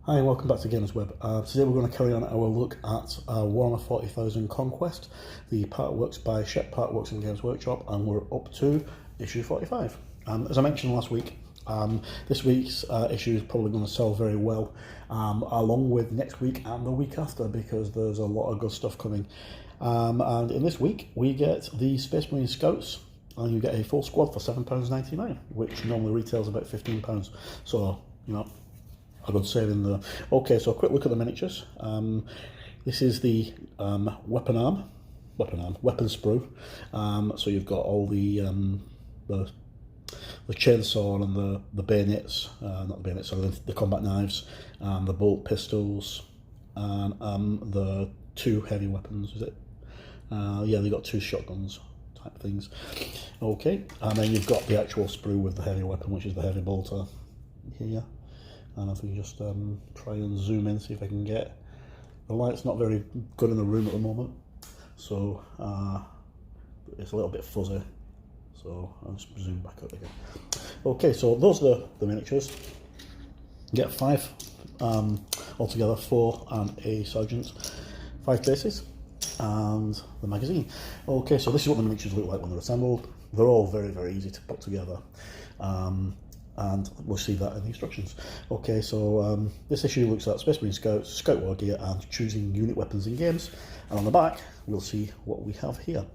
Hi and welcome back to Gamers Web. Today we're going to carry on our look at Warhammer 40,000 Conquest. The part works by Shep, part works in Games Workshop, and we're up to issue 45. As I mentioned last week, this week's issue is probably going to sell very well, along with next week and the week after, because there's a lot of good stuff coming. And in this week we get the Space Marine Scouts, and you get a full squad for £7.99, which normally retails about £15. So, you know, a good saving there. Okay, so a quick look at the miniatures. This is the weapon sprue. So you've got all the chainsaw and the bayonets, not the bayonets, sorry, the combat knives, the bolt pistols, and the two heavy weapons. Is it? Yeah, they got two shotguns type things. Okay, and then you've got the actual sprue with the heavy weapon, which is the heavy bolter here. And if we just try and zoom in, see if I can get the light's not very good in the room at the moment, so it's a little bit fuzzy, so I'll just zoom back up again. Okay, so those are the miniatures. You get 5 altogether, 4 and a sergeant, 5 bases, and the magazine. Okay, so this is what the miniatures look like when they're assembled. They're all very, very easy to put together. And we'll see that in the instructions. Okay, so this issue looks at Space Marine Scouts, Scout War Gear, and choosing unit weapons in games. And on the back, we'll see what we have here.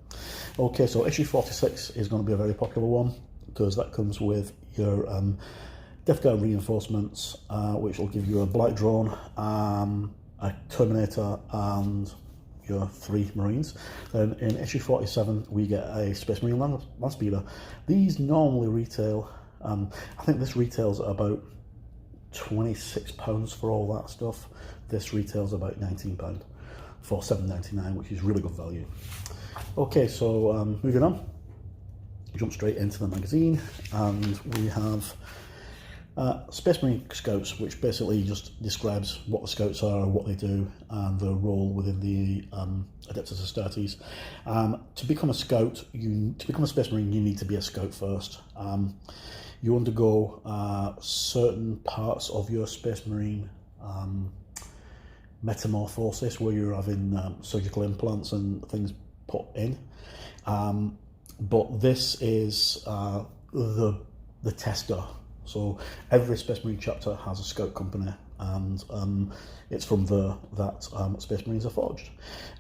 Okay, so issue 46 is going to be a very popular one, because that comes with your Death Guard reinforcements, which will give you a Black Drone, a Terminator, and your 3 Marines. Then in issue 47, we get a Space Marine Land Speeder. These normally retail, I think this retails at about £26 for all that stuff. This retails about £19 for £7.99, which is really good value. Okay, so moving on, jump straight into the magazine, and we have Space Marine Scouts, which basically just describes what the Scouts are, what they do, and their role within the Adeptus Astartes. To become a Scout, to become a Space Marine, you need to be a Scout first. You undergo certain parts of your Space Marine metamorphosis, where you're having surgical implants and things put in. But this is the tester. So every Space Marine chapter has a Scout company, and it's from there that Space Marines are forged.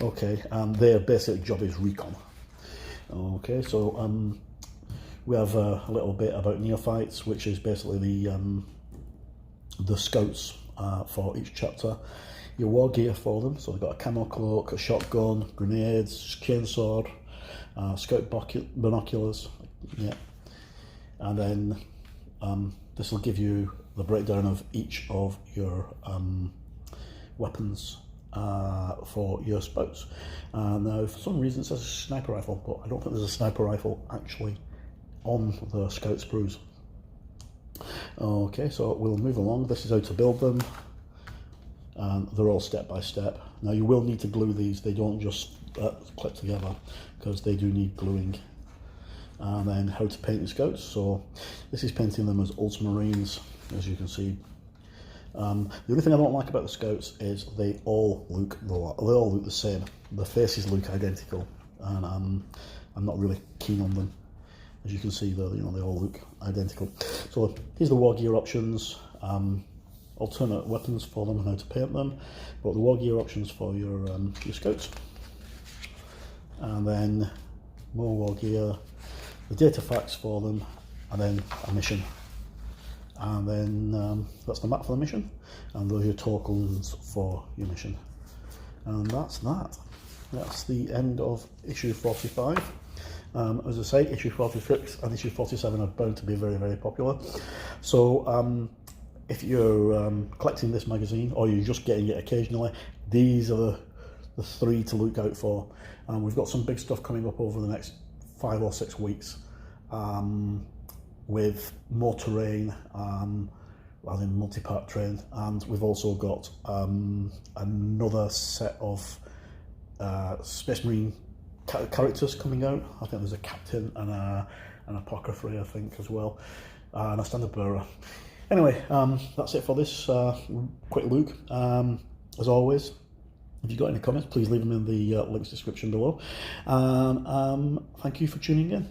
Okay, and their basic job is recon. Okay, so we have a little bit about neophytes, which is basically the Scouts for each chapter. Your war gear for them, so they've got a camo cloak, a shotgun, grenades, chainsword, Scout binoculars, yeah, and then this will give you the breakdown of each of your weapons for your Scouts. Now, for some reason it says a sniper rifle, but I don't think there's a sniper rifle actually on the Scout sprues. Okay, so we'll move along. This is how to build them, and they're all step by step. Now you will need to glue these, they don't just clip together, because they do need gluing. And then how to paint the Scouts. So this is painting them as Ultramarines, as you can see. The only thing I don't like about the Scouts is they all look the same. The faces look identical, and I'm not really keen on them. As you can see, they all look identical. So here's the war gear options, alternate weapons for them and how to paint them. But the war gear options for your Scouts, and then more war gear, the data facts for them, and then a mission. And then that's the map for the mission, and those are your tokens for your mission. And that's that. That's the end of issue 45. As I say, issue 46 and issue 47 are bound to be very, very popular. So if you're collecting this magazine, or you're just getting it occasionally, these are the 3 to look out for. We've got some big stuff coming up over the next 5 or 6 weeks, with more terrain, as in multi-part terrain, and we've also got another set of Space Marine characters coming out. I think there's a captain and an apothecary, I think, as well, and a standard bearer. Anyway, that's it for this quick look. As always, if you've got any comments, please leave them in the links description below. Thank you for tuning in.